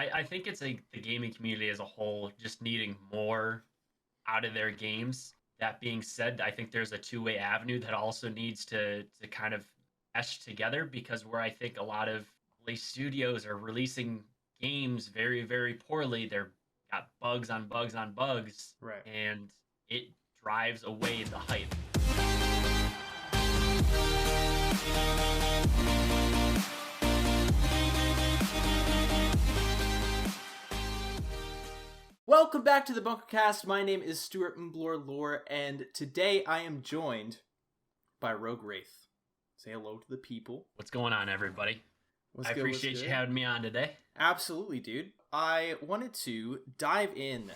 I think it's the gaming community as a whole just needing more out of their games. That being said, I think there's a two-way avenue that also needs to kind of mesh together because where I think a lot of play studios are releasing games very, very poorly, they're got bugs on bugs on bugs, Right. and it drives away the hype. Welcome back to the Bunkercast. My name is Stuart Lore, and today I am joined by RogueWraith. Say hello to the people. What's going on, everybody? What's I good, appreciate what's you good? having me on today. Absolutely, dude. I wanted to dive in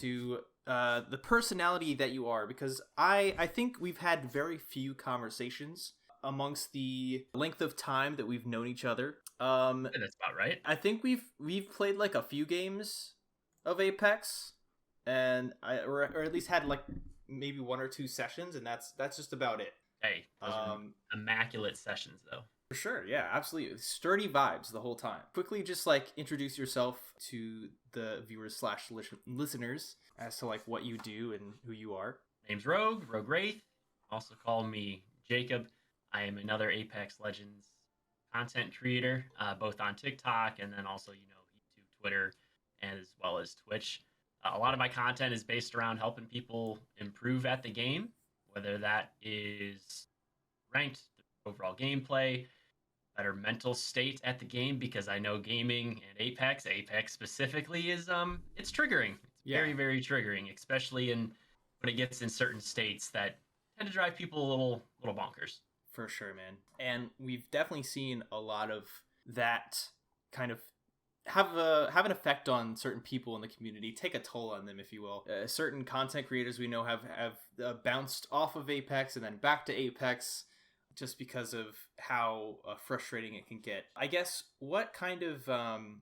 to the personality that you are because I think we've had very few conversations amongst the length of time that we've known each other. That's about right. I think we've played like a few games of Apex, and or at least had like maybe one or two sessions, and that's just about it. Hey, those are immaculate sessions, though. For sure, yeah, absolutely. Sturdy vibes the whole time. Quickly, just like introduce yourself to the viewers slash listeners as to like what you do and who you are. Name's RogueWraith. Also call me Jacob. I am another Apex Legends content creator, both on TikTok and then also, YouTube, Twitter, and as well as Twitch. A lot of my content is based around helping people improve at the game, whether that is ranked, overall gameplay, better mental state at the game, because I know gaming and Apex specifically is it's triggering. It's very, very triggering, especially when it gets in certain states that tend to drive people a little bonkers. For sure, man. And we've definitely seen a lot of that kind of have an effect on certain people in the community, take a toll on them, if you will. Certain content creators we know have bounced off of Apex and then back to Apex just because of how frustrating it can get. I guess what kind of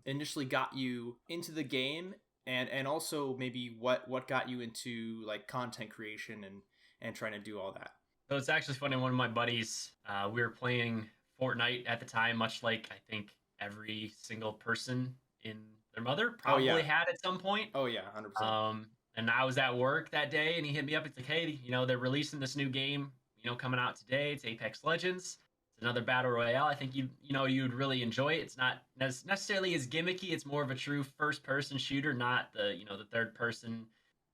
initially got you into the game, and also maybe what got you into like content creation and trying to do all that? So it's actually funny. One of my buddies, we were playing Fortnite at the time, much like I think every single person in their mother probably had at some point. Oh yeah, 100%. And I was at work that day, and he hit me up. It's like, hey, they're releasing this new game, coming out today. It's Apex Legends. It's another battle royale. I think you'd really enjoy it. It's not necessarily as gimmicky. It's more of a true first-person shooter, not the third-person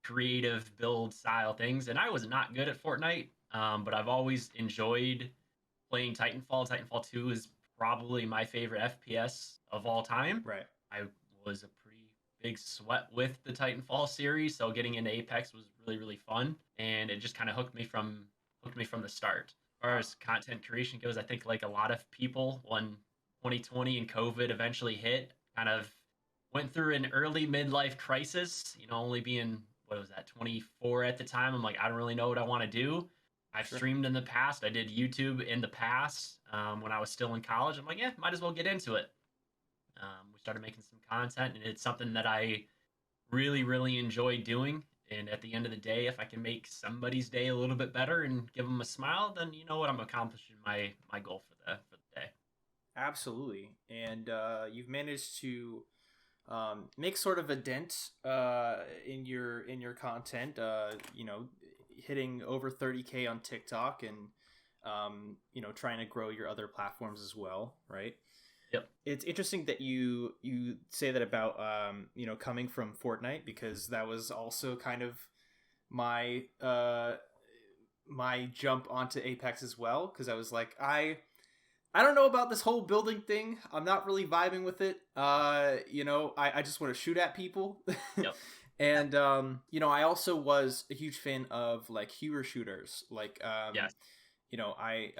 creative build style things. And I was not good at Fortnite, but I've always enjoyed playing Titanfall. Titanfall 2 is probably my favorite FPS of all time. Right. I was a pretty big sweat with the Titanfall series, so getting into Apex was really, really fun, and it just kind of hooked me from the start. As far as content creation goes, I think like a lot of people, when 2020 and COVID eventually hit, kind of went through an early midlife crisis. Only being, what was that, 24 at the time. I'm like, I don't really know what I want to do. I've streamed in the past. I did YouTube in the past when I was still in college. I'm like, yeah, might as well get into it. We started making some content, and it's something that I really, really enjoy doing. And at the end of the day, if I can make somebody's day a little bit better and give them a smile, then you know what, I'm accomplishing my goal for the day. Absolutely. And you've managed to make sort of a dent in your content. Hitting over 30K on TikTok and trying to grow your other platforms as well, right? Yep. It's interesting that you say that about coming from Fortnite, because that was also kind of my my jump onto Apex as well, because I was like, I don't know about this whole building thing. I'm not really vibing with it. I just want to shoot at people. Yep. And I also was a huge fan of like hero shooters. Like yes. I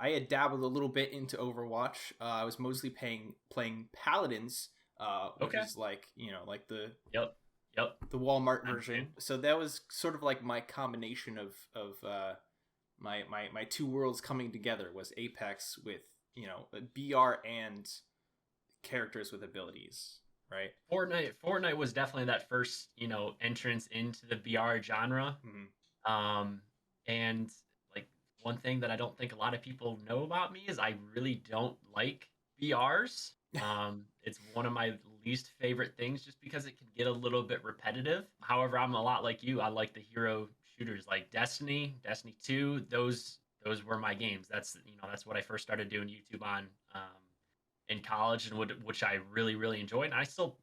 had dabbled a little bit into Overwatch. I was mostly playing Paladins, which is like like the the Walmart version. So that was sort of like my combination of my two worlds coming together, was Apex with BR and characters with abilities. Right. Fortnite was definitely that first entrance into the BR genre. Mm-hmm. And like one thing that I don't think a lot of people know about me is I really don't like BRs. It's one of my least favorite things just because it can get a little bit repetitive. However, I'm a lot like you. I like the hero shooters like Destiny, Destiny 2. Those were my games. That's what I first started doing YouTube on in college, and which I really really enjoyed. And I still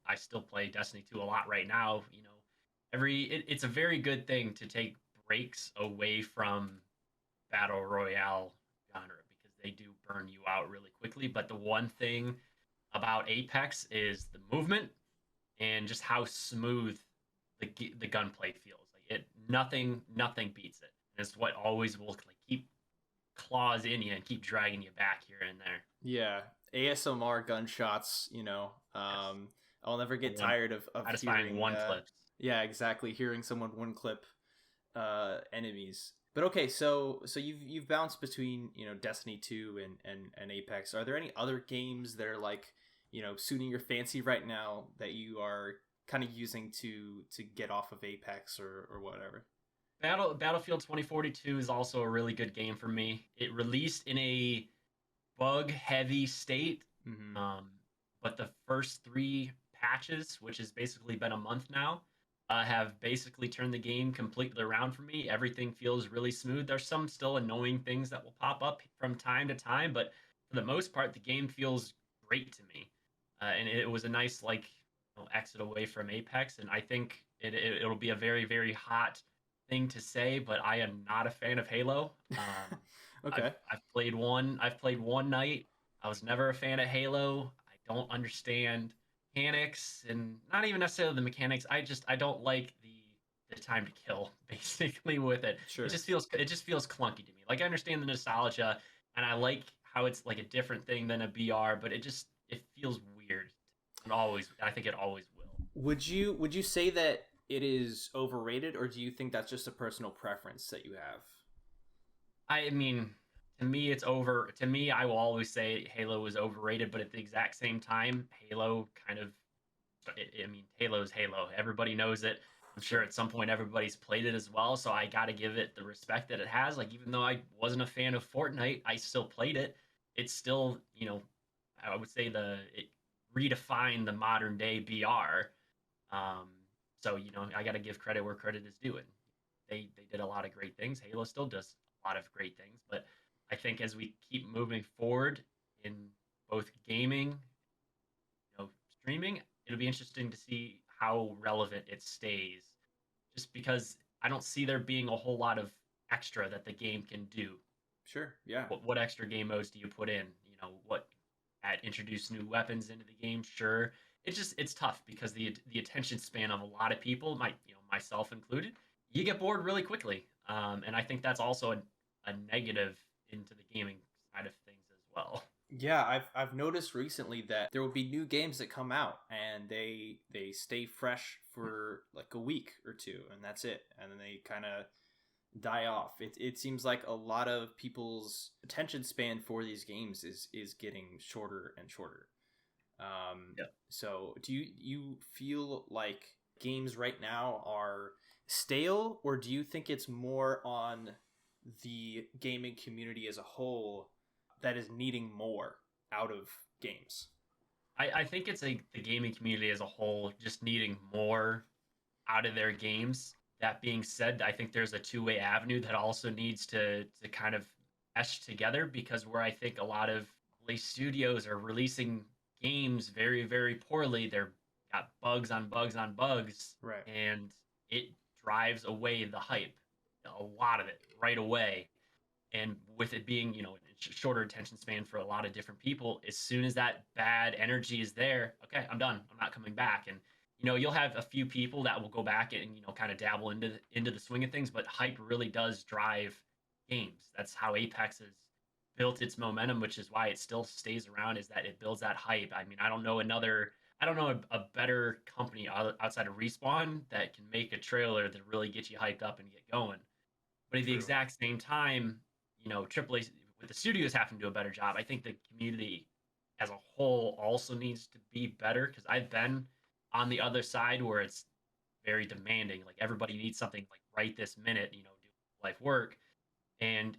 play Destiny 2 a lot right now. It's a very good thing to take breaks away from battle royale genre because they do burn you out really quickly. But the one thing about Apex is the movement and just how smooth the gunplay feels. Like nothing beats it. And it's what always will like keep claws in you and keep dragging you back here and there. Yeah, ASMR gunshots. Yes. I'll never get One tired of satisfying hearing. one clips. Yeah, exactly. Hearing someone one clip enemies. But okay, so you've bounced between Destiny 2 and Apex. Are there any other games that are like suiting your fancy right now that you are kind of using to get off of Apex or whatever? Battlefield 2042 is also a really good game for me. It released in a bug heavy state, Mm-hmm. but the first three patches, which has basically been a month now, have basically turned the game completely around for me. Everything feels really smooth. There's some still annoying things that will pop up from time to time, but for the most part, the game feels great to me. And it was a nice exit away from Apex, and I think it'll be a very very hot thing to say, but I am not a fan of Halo. Okay. I've played one night. I was never a fan of Halo. I don't understand mechanics, and not even necessarily the mechanics. I don't like the time to kill basically with it. Sure. It just feels clunky to me. Like I understand the nostalgia, and I like how it's like a different thing than a BR, but it feels weird. And I think it always will. Would you say that it is overrated, or do you think that's just a personal preference that you have? I mean, to me, it's over. To me, I will always say Halo is overrated, but at the exact same time, Halo kind of. I mean, Halo's Halo. Everybody knows it. I'm sure Sure. at some point everybody's played it as well. So I got to give it the respect that it has. Like, even though I wasn't a fan of Fortnite, I still played it. It's still, I would say it redefined the modern day BR. Um, so I got to give credit where credit is due. And they did a lot of great things. Halo still does a lot of great things, but I think as we keep moving forward in both gaming, streaming, it'll be interesting to see how relevant it stays. Just because I don't see there being a whole lot of extra that the game can do. Sure. Yeah. What extra game modes do you put in? What introduce new weapons into the game? Sure. It's tough because the attention span of a lot of people, myself included, you get bored really quickly. And I think that's also a negative into the gaming side of things as well. Yeah, I've noticed recently that there will be new games that come out and they stay fresh for like a week or two, and that's it, and then they kind of die off. It seems like a lot of people's attention span for these games is getting shorter and shorter. Yeah. So do you feel like games right now are stale, or do you think it's more on the gaming community as a whole that is needing more out of games? I think it's the gaming community as a whole just needing more out of their games. That being said, I think there's a two-way avenue that also needs to kind of mesh together, because where I think a lot of play studios are releasing games very, very poorly, they're got bugs on bugs on bugs, Right. and it drives away the hype, a lot of it right away. And with it being shorter attention span for a lot of different people, as soon as that bad energy is there, okay, I'm done, I'm not coming back. And you'll have a few people that will go back and kind of dabble into the swing of things, but hype really does drive games. That's how Apex has built its momentum, which is why it still stays around, is that it builds that hype. I mean, I don't know a better company outside of Respawn that can make a trailer that really gets you hyped up and get going. But at the True. exact same time, AAA with the studios having to do a better job. I think the community as a whole also needs to be better, because I've been on the other side where it's very demanding. Like everybody needs something like right this minute, do life work, and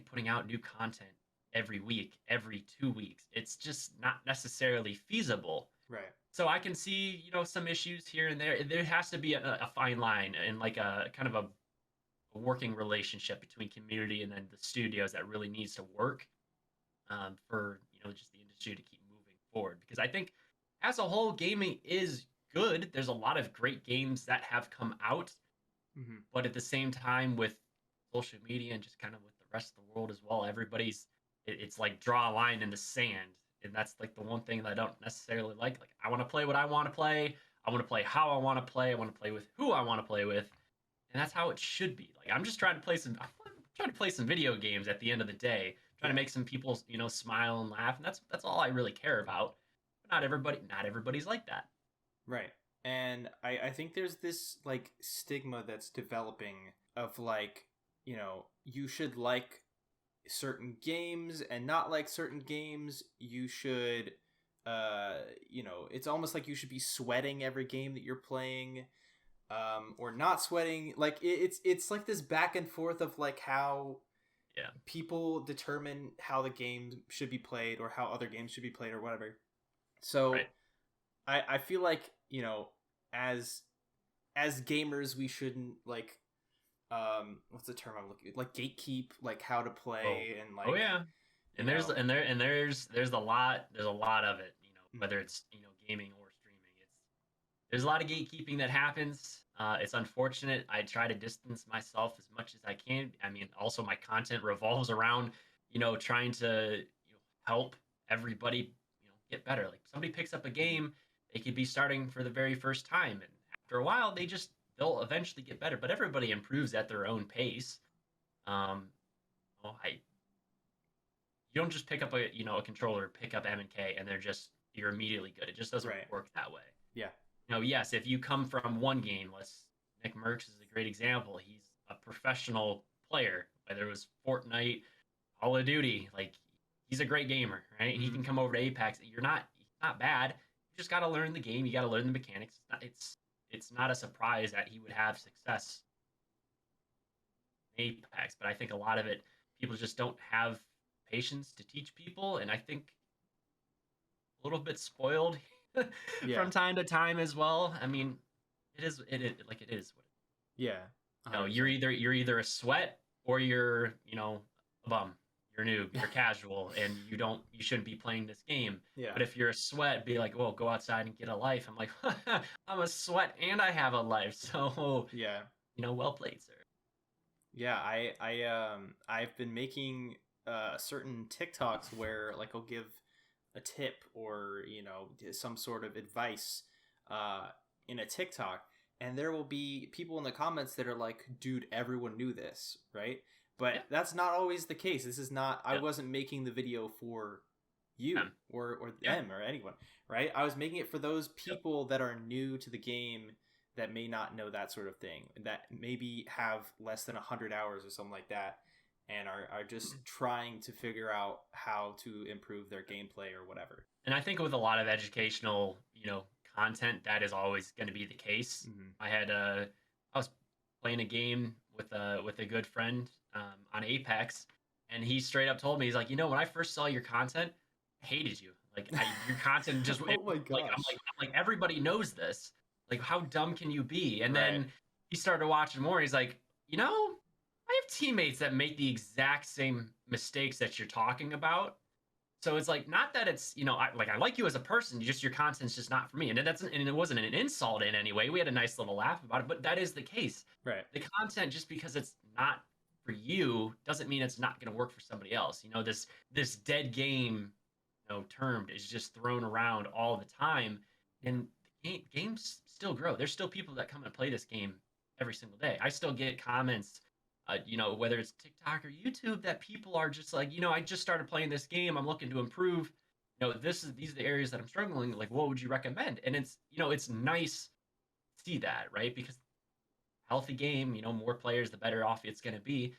putting out new content every week, every 2 weeks. It's just not necessarily feasible. Right. So I can see, some issues here and there. There has to be a fine line and like a kind of a working relationship between community and then the studios that really needs to work for just the industry to keep moving forward. Because I think as a whole, gaming is good. There's a lot of great games that have come out, Mm-hmm. but at the same time, with social media and just kind of with the rest of the world as well, it's like draw a line in the sand, and that's like the one thing that I don't necessarily like. Like I want to play what I want to play. I want to play how I want to play. I want to play with who I want to play with, and that's how it should be. Like I'm just trying to play some. I'm trying to play some video games at the end of the day. Trying to make some people, smile and laugh, and that's all I really care about. But not everybody's like that. Right. And I think there's this like stigma that's developing of like, you should like certain games and not like certain games. You should it's almost like you should be sweating every game that you're playing, or not sweating. Like it's like this back and forth of like how people determine how the game should be played or how other games should be played or whatever. So Right. I feel like, as gamers, we shouldn't like, what's the term I'm looking at? Like gatekeep, like how to play and like, yeah. And there's a lot of it, whether it's, gaming or streaming. There's a lot of gatekeeping that happens. It's unfortunate. I try to distance myself as much as I can. I mean, also my content revolves around, trying to help everybody, get better. Like somebody picks up a game, they could be starting for the very first time, and after a while, they'll eventually get better. But everybody improves at their own pace. I You don't just pick up a controller, pick up M&K, and you're immediately good. It just doesn't work that way. Yeah. Yes, if you come from one game, Nick Merckx is a great example. He's a professional player, whether it was Fortnite, Call of Duty. Like he's a great gamer, right? Mm-hmm. He can come over to Apex. He's not bad. You just got to learn the game. You got to learn the mechanics. It's not a surprise that he would have success in Apex, but I think a lot of it, people just don't have patience to teach people, and I think a little bit spoiled from time to time as well. I mean, it is what it is. Yeah. You're either a sweat or you're a bum. You're a noob. You're casual, and you shouldn't be playing this game. Yeah. But if you're a sweat, be like, well, go outside and get a life. I'm like, I'm a sweat and I have a life. So yeah, well played, sir. Yeah, I've been making certain TikToks where like I'll give a tip or some sort of advice in a TikTok, and there will be people in the comments that are like, dude, everyone knew this, right? But that's not always the case. This is not, I wasn't making the video for you or them or anyone, right? I was making it for those people that are new to the game, that may not know that sort of thing, that maybe have less than 100 hours or something like that, and are just trying to figure out how to improve their gameplay or whatever. And I think with a lot of educational, content, that is always going to be the case. Mm-hmm. I was playing a game with a good friend on Apex, and he straight up told me, he's like, when I first saw your content, I hated you. Like your content just oh my gosh. I'm like everybody knows this. Like, how dumb can you be? And then he started watching more. He's like, I have teammates that make the exact same mistakes that you're talking about. So it's like, not that it's, I like you as a person, your content's just not for me. And it wasn't an insult in any way. We had a nice little laugh about it, but that is the case. Right. The content, just because it's not for you, doesn't mean it's not going to work for somebody else. This dead game, term is just thrown around all the time. And games still grow. There's still people that come and play this game every single day. I still get comments, whether it's TikTok or YouTube, that people are just like, I just started playing this game. I'm looking to improve. These are the areas that I'm struggling. Like, what would you recommend? And it's, it's nice to see that, right? Because healthy game, more players, the better off it's going to be.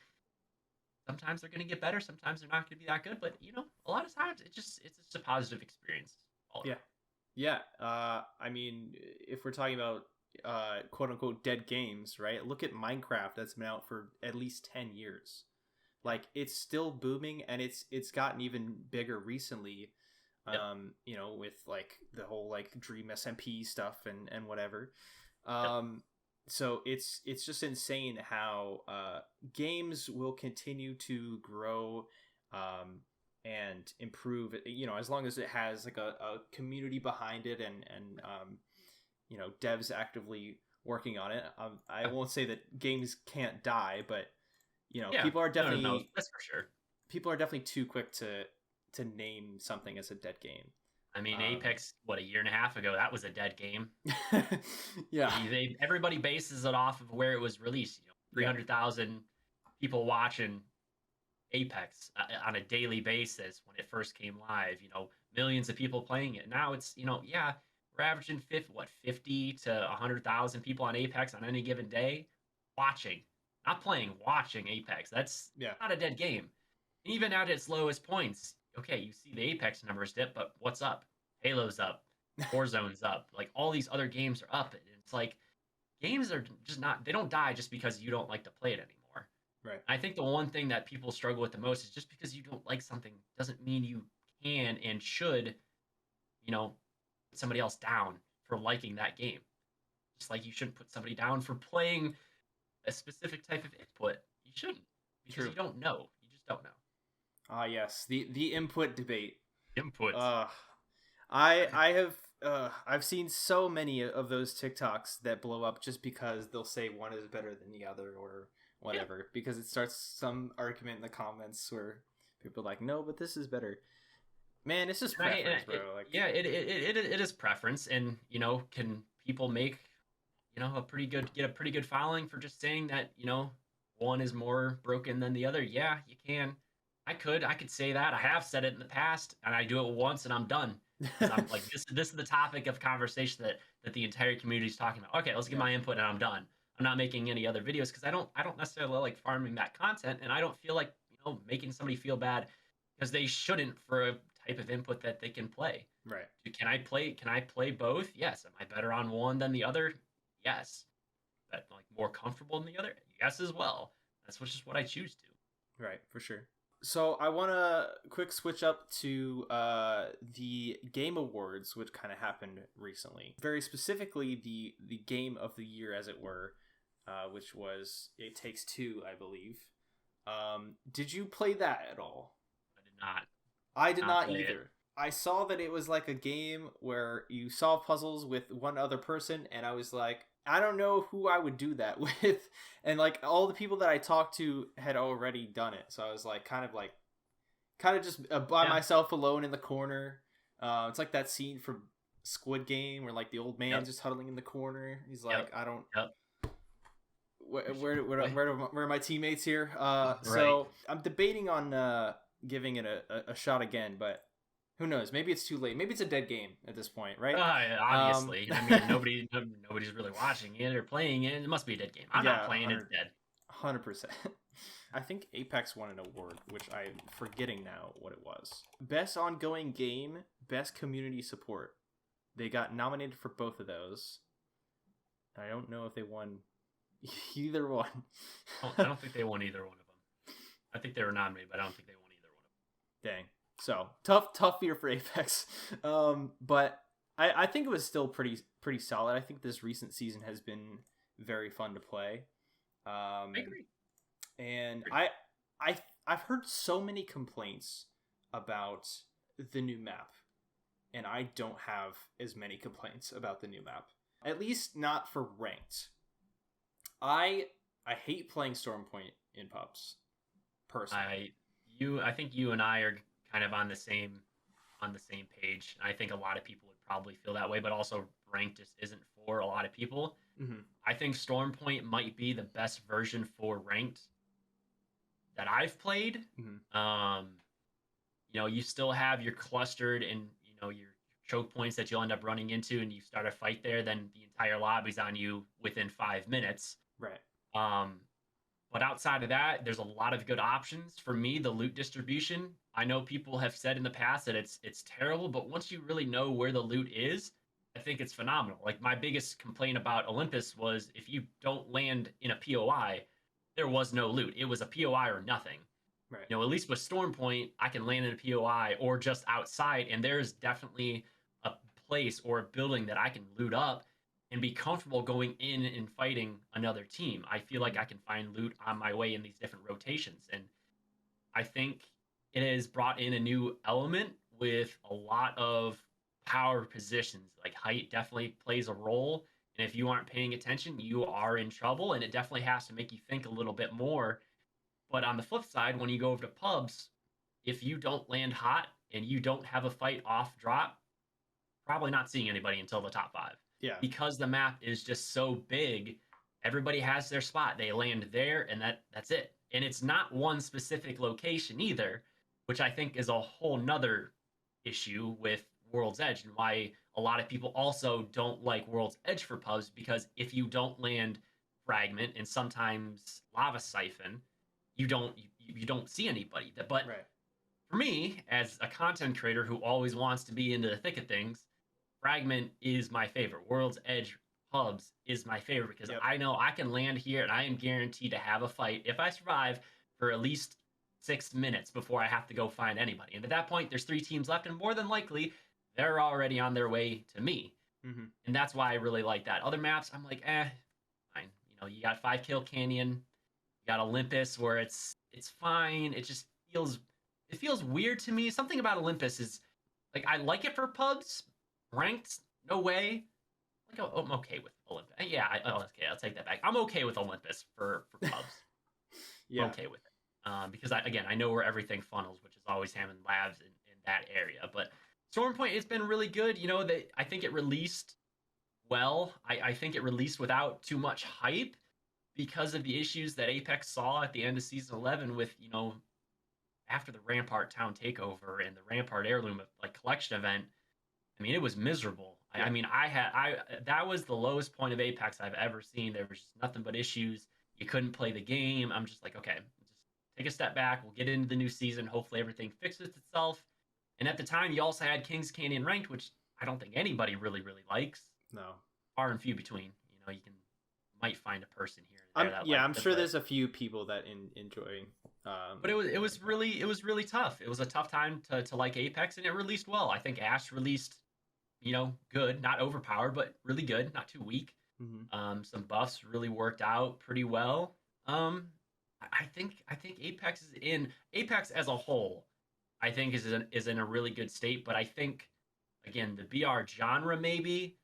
Sometimes they're going to get better. Sometimes they're not going to be that good. But, a lot of times it's just a positive experience. Yeah. I mean, if we're talking about quote unquote dead games, right? Look at Minecraft, that's been out for at least 10 years. Like, it's still booming, and it's gotten even bigger recently. Yep. You know, with like the whole like Dream SMP stuff and whatever. Yep. So it's just insane how games will continue to grow and improve, you know, as long as it has like a community behind it and you know, devs actively working on it. I won't say that games can't die, but you know, Yeah. No, that's for sure. people are definitely too quick to name something as a dead game. I mean, Apex, what, a year and a half ago, that was a dead game. Yeah. Everybody bases it off of where it was released. 300,000 people watching Apex on a daily basis when it first came live. Millions of people playing it. Now it's yeah, we're averaging 50 to 100,000 people on Apex on any given day watching, not playing, watching Apex. That's not a dead game. Even at its lowest points, okay, you see the Apex numbers dip, but what's up? Halo's up, Warzone's up, like all these other games are up. And it's like games are just not, they don't die just because you don't like to play it anymore. Right. I think the one thing that people struggle with the most is just because you don't like something doesn't mean you can and should, put somebody else down for liking that game. Just like you shouldn't put somebody down for playing a specific type of input. You shouldn't, because you don't know. You just don't know. Ah, yes, the input debate. Input. I've seen so many of those TikToks that blow up just because they'll say one is better than the other or whatever, because it starts some argument in the comments where people are like, no, but this is better. Man, it's just preference, bro. It is preference, and can people make get a pretty good following for just saying that one is more broken than the other? Yeah, you can. I could say that. I have said it in the past, and I do it once, and I'm done. I'm like, this is the topic of conversation that the entire community is talking about. Okay, let's get my input, and I'm done. I'm not making any other videos because I don't necessarily like farming that content, and I don't feel like making somebody feel bad because they shouldn't for a type of input that they can play. Right. Can I play both? Yes. Am I better on one than the other? Yes. But like more comfortable than the other? Yes as well. That's just what I choose to. Right, for sure. So I want to quick switch up to the Game Awards, which kind of happened recently. Very specifically, the Game of the Year, as it were, which was It Takes Two, I believe. Did you play that at all? I did not. I did not either. I saw that it was like a game where you solve puzzles with one other person, and I was like, I don't know who I would do that with. And like all the people that I talked to had already done it. So I was like, kind of just by myself alone in the corner. It's like that scene from Squid Game where like the old man just huddling in the corner. He's like, I don't, where are my teammates here? So I'm debating on giving it a shot again, but who knows? Maybe it's too late. Maybe it's a dead game at this point, right? Obviously. I mean, nobody's really watching it or playing it. It must be a dead game. I'm not playing it. It's dead. 100%. I think Apex won an award, which I'm forgetting now what it was. Best ongoing game, best community support. They got nominated for both of those. I don't know if they won either one. I don't think they won either one of them. I think they were nominated, but I don't think they won either one of them. Dang. So tough year for Apex, but I think it was still pretty solid. I think this recent season has been very fun to play. I agree. And I've heard so many complaints about the new map, and I don't have as many complaints about the new map. At least not for ranked. I hate playing Stormpoint in pubs. Personally, I think you and I are kind of on the same page. I think a lot of people would probably feel that way, but also ranked just isn't for a lot of people. Mm-hmm. I think Stormpoint might be the best version for ranked that I've played. Mm-hmm. You still have your clustered and your choke points that you'll end up running into, and you start a fight there, then the entire lobby's on you within 5 minutes. Right. But outside of that, there's a lot of good options. For me, the loot distribution, I know people have said in the past that it's terrible, but once you really know where the loot is, I think it's phenomenal. Like my biggest complaint about Olympus was if you don't land in a POI, there was no loot. It was a POI or nothing. Right. At least with Storm Point, I can land in a POI or just outside, and there's definitely a place or a building that I can loot up and be comfortable going in and fighting another team. I feel like I can find loot on my way in these different rotations. And I think it has brought in a new element with a lot of power positions. Like height definitely plays a role. And if you aren't paying attention, you are in trouble. And it definitely has to make you think a little bit more. But on the flip side, when you go over to pubs, if you don't land hot and you don't have a fight off drop, probably not seeing anybody until the top 5. Yeah. Because the map is just so big, everybody has their spot. They land there, and that's it. And it's not one specific location either, which I think is a whole nother issue with World's Edge and why a lot of people also don't like World's Edge for pubs, because if you don't land Fragment and sometimes Lava Siphon, you don't see anybody. But Right. for me, as a content creator who always wants to be into the thick of things, Fragment is my favorite. World's Edge pubs is my favorite because I know I can land here and I am guaranteed to have a fight if I survive for at least 6 minutes before I have to go find anybody. And at that point, there's 3 teams left, and more than likely, they're already on their way to me. Mm-hmm. And that's why I really like that. Other maps, I'm like, fine. You got 5 Kill Canyon, you got Olympus, where it's fine. It just feels weird to me. Something about Olympus is like, I like it for pubs. Ranked, no way. Like, I'm okay with Olympus. Yeah, okay, I'll take that back. I'm okay with Olympus for pubs. Yeah. I'm okay with it. Because I know where everything funnels, which is always Hammond Labs in that area. But Storm Point, it's been really good. I think it released well. I think it released without too much hype because of the issues that Apex saw at the end of Season 11 with, after the Rampart Town takeover and the Rampart Heirloom collection event. I mean, it was miserable. Yeah. I mean, that was the lowest point of Apex I've ever seen. There was just nothing but issues. You couldn't play the game. I'm just like, okay, just take a step back. We'll get into the new season. Hopefully everything fixes itself. And at the time, you also had Kings Canyon ranked, which I don't think anybody really, really likes. No. Far and few between. Might find a person here. I'm sure there's a few people that enjoy. But it was really tough. It was a tough time to like Apex, and it released well. I think Ash released, good, not overpowered, but really good, not too weak. Mm-hmm. Some buffs really worked out pretty well. I think Apex as a whole, I think is in a really good state. But I think, again, the BR genre maybe.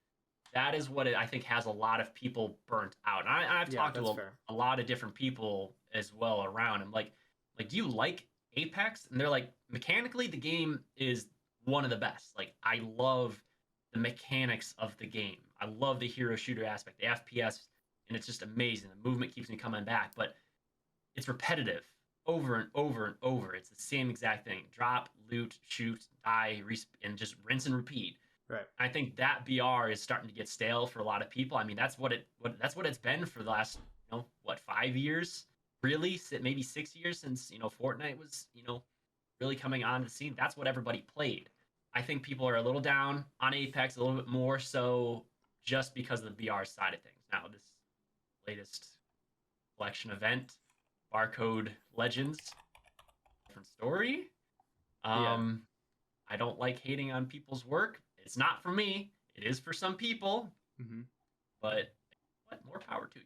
That is what I think has a lot of people burnt out. And I've talked to a lot of different people as well around. I'm like, do you like Apex? And they're like, mechanically, the game is one of the best. Like, I love the mechanics of the game. I love the hero shooter aspect, the FPS, and it's just amazing. The movement keeps me coming back, but it's repetitive over and over and over. It's the same exact thing. Drop, loot, shoot, die, and just rinse and repeat. Right. I think that BR is starting to get stale for a lot of people. I mean, that's what it's been for the last 5 years, really, maybe 6 years since Fortnite was really coming on the scene. That's what everybody played. I think people are a little down on Apex, a little bit more so just because of the BR side of things. Now, this latest collection event, Barcode Legends, different story. I don't like hating on people's work. It's not for me. It is for some people. Mm-hmm. But more power to you.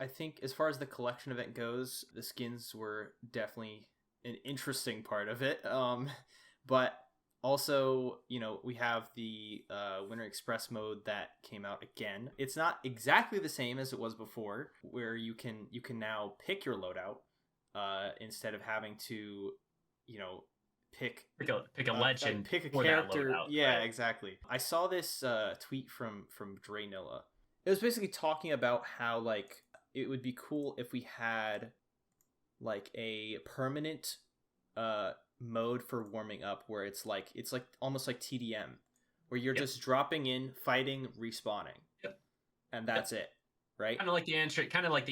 I think as far as the collection event goes, the skins were definitely an interesting part of it. But also, we have the Winter Express mode that came out again. It's not exactly the same as it was before, where you can now pick your loadout instead of having to, pick a legend, pick a character. Loadout, yeah, right? Exactly. I saw this tweet from Draynilla. It was basically talking about how it would be cool if we had a permanent mode for warming up where it's almost like TDM, where you're just dropping in, fighting, respawning, and that's it, right? Kind of like the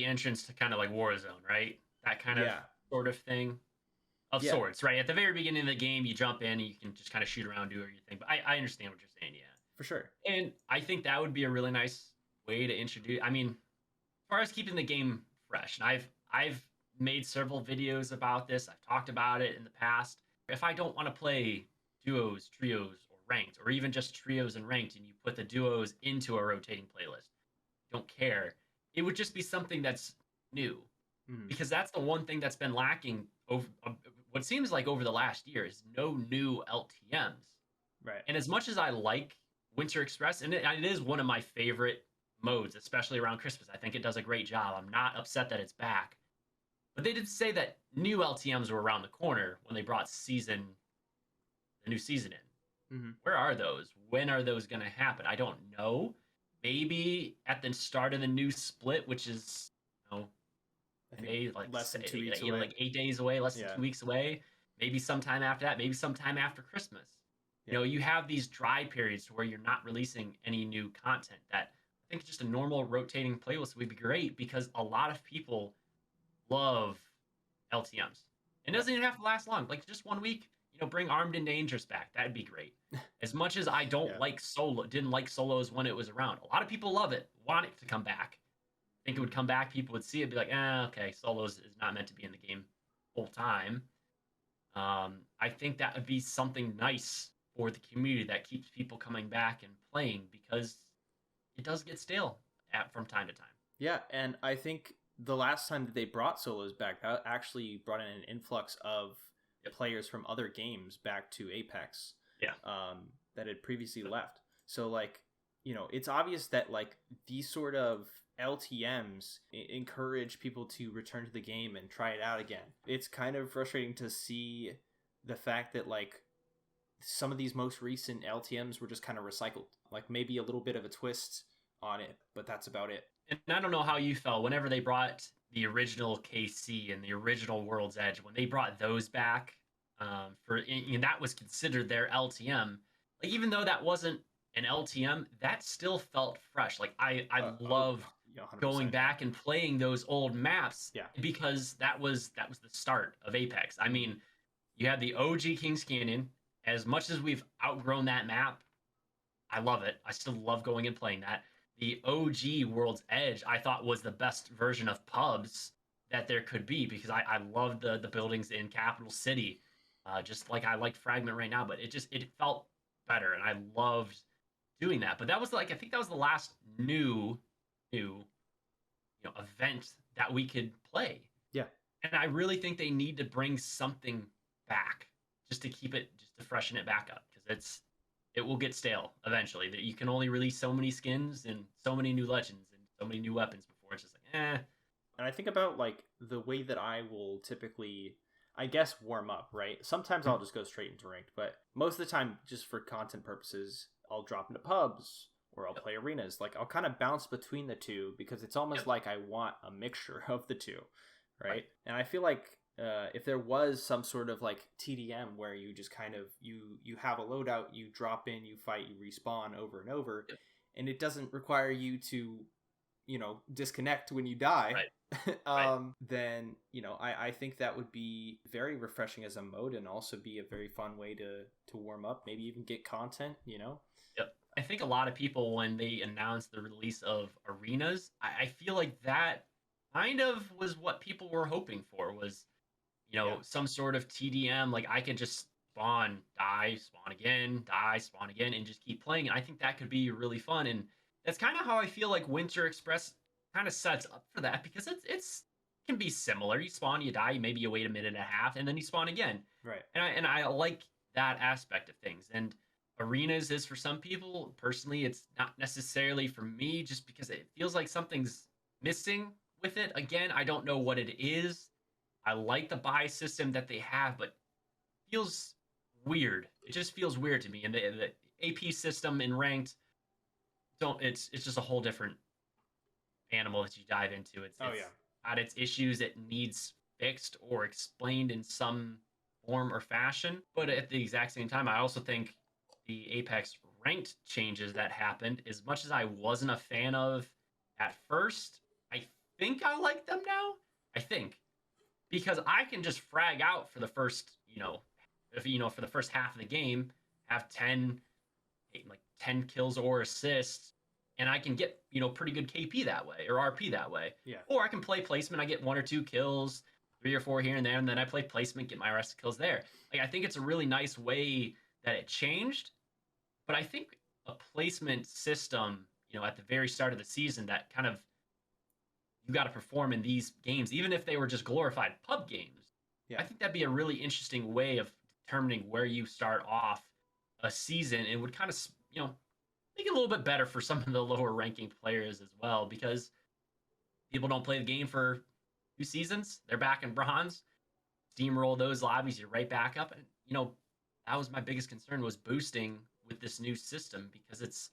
entrance to kind of like Warzone, right? That kind of sort of thing. Of sorts, right? At the very beginning of the game, you jump in and you can just kind of shoot around, do your thing. But I understand what you're saying, yeah. For sure. And I think that would be a really nice way to introduce. I mean, as far as keeping the game fresh, and I've made several videos about this. I've talked about it in the past. If I don't want to play duos, trios, or ranked, or even just trios and ranked, and you put the duos into a rotating playlist, don't care. It would just be something that's new, because that's the one thing that's been lacking over what seems like over the last year is no new LTMs. Right. And as much as I like Winter Express, and it is one of my favorite modes, especially around Christmas, I think it does a great job. I'm not upset that it's back. But they did say that new LTMs were around the corner when they brought the new season in. Where are those? When are those going to happen? I don't know. Maybe at the start of the new split, which is, I think less than 2 weeks away. Like 8 days away, less than 2 weeks away. Maybe sometime after that. Maybe sometime after Christmas. Yeah. You have these dry periods where you're not releasing any new content. That I think just a normal rotating playlist would be great, because a lot of people love LTMs. It doesn't even have to last long. Like just 1 week, bring Armed and Dangerous back. That'd be great. As much as I don't like didn't like solos when it was around. A lot of people love it, want it to come back. Think it would come back, people would see it, be like, okay, solos is not meant to be in the game full time. I think that would be something nice for the community that keeps people coming back and playing, because it does get stale from time to time. Yeah, and I think the last time that they brought solos back, that actually brought in an influx of players from other games back to Apex. Yeah. That had previously left. So like, it's obvious that like these sort of LTMs encourage people to return to the game and try it out again. It's kind of frustrating to see the fact that like some of these most recent LTMs were just kind of recycled. Like maybe a little bit of a twist on it, but that's about it. And I don't know how you felt whenever they brought the original KC and the original World's Edge, when they brought those back, and that was considered their LTM. Like, even though that wasn't an LTM, that still felt fresh. Like I loved going back and playing those old maps, because that was the start of Apex. I mean, you had the OG Kings Canyon. As much as we've outgrown that map, I love it. I still love going and playing that. The OG World's Edge, I thought, was the best version of pubs that there could be, because I loved the buildings in Capital City, just like I like Fragment right now. But it felt better, and I loved doing that. But that was I think that was the last new event that we could play. Yeah. And I really think they need to bring something back just to freshen it back up, because it will get stale eventually. That you can only release so many skins and so many new legends and so many new weapons before it's just like, eh. And I think about like the way that I will typically, I guess, warm up, right? Sometimes I'll just go straight into ranked, but most of the time, just for content purposes, I'll drop into pubs or I'll play arenas. Like I'll kind of bounce between the two, because it's almost like I want a mixture of the two, right? And I feel like if there was some sort of like TDM where you just kind of you have a loadout, you drop in, you fight, you respawn over and over, and it doesn't require you to disconnect when you die, then I think that would be very refreshing as a mode, and also be a very fun way to warm up, maybe even get content. I think a lot of people, when they announced the release of arenas, I feel like that kind of was what people were hoping for, was some sort of TDM. Like I could just spawn, die, spawn again, and just keep playing. And I think that could be really fun. And that's kind of how I feel like Winter Express kind of sets up for that, because it's can be similar. You spawn, you die, maybe you wait a minute and a half, and then you spawn again. Right. And I like that aspect of things. And arenas is for some people. Personally, it's not necessarily for me, just because it feels like something's missing with it. Again, I don't know what it is. I like the buy system that they have, but it feels weird. It just feels weird to me. And the AP system in ranked, it's just a whole different animal that you dive into. It's got its issues. It needs fixed or explained in some form or fashion. But at the exact same time, I also think the Apex ranked changes that happened, as much as I wasn't a fan of at first, I think I like them now. I think. Because I can just frag out for the first, for the first half of the game, have 10 kills or assists, and I can get, pretty good KP that way, or RP that way. Yeah. Or I can play placement, I get 1 or 2 kills, 3 or 4 here and there, and then I play placement, get my rest kills there. Like I think it's a really nice way that it changed, but I think a placement system, at the very start of the season that kind of you got to perform in these games, even if they were just glorified pub games. Yeah. I think that'd be a really interesting way of determining where you start off a season, and would kind of, make it a little bit better for some of the lower ranking players as well, because people don't play the game for 2 seasons. They're back in bronze. Steamroll those lobbies, you're right back up. And, that was my biggest concern, was boosting with this new system, because it's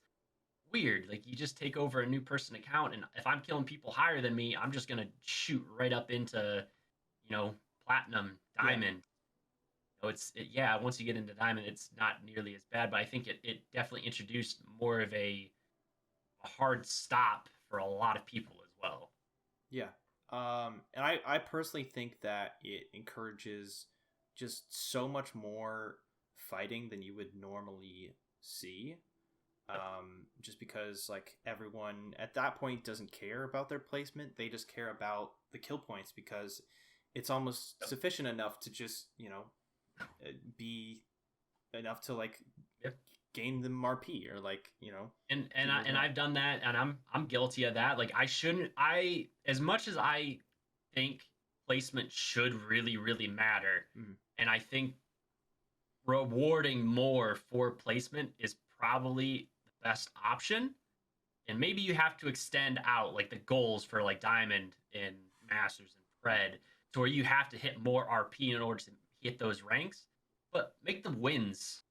weird. Like, you just take over a new person account, and if I'm killing people higher than me, I'm just gonna shoot right up into, platinum, diamond. Yeah, once you get into diamond, it's not nearly as bad, but I think it definitely introduced more of a hard stop for a lot of people as well. Yeah. And I personally think that it encourages just so much more fighting than you would normally see. Just because like everyone at that point doesn't care about their placement. They just care about the kill points, because it's almost sufficient enough to just, be enough to like gain them RP, or like, And I've done that, and I'm guilty of that. Like, I as much as I think placement should really, really matter, and I think rewarding more for placement is probably the best option. And maybe you have to extend out like the goals for like diamond and masters and pred, to where you have to hit more RP in order to hit those ranks, but make the wins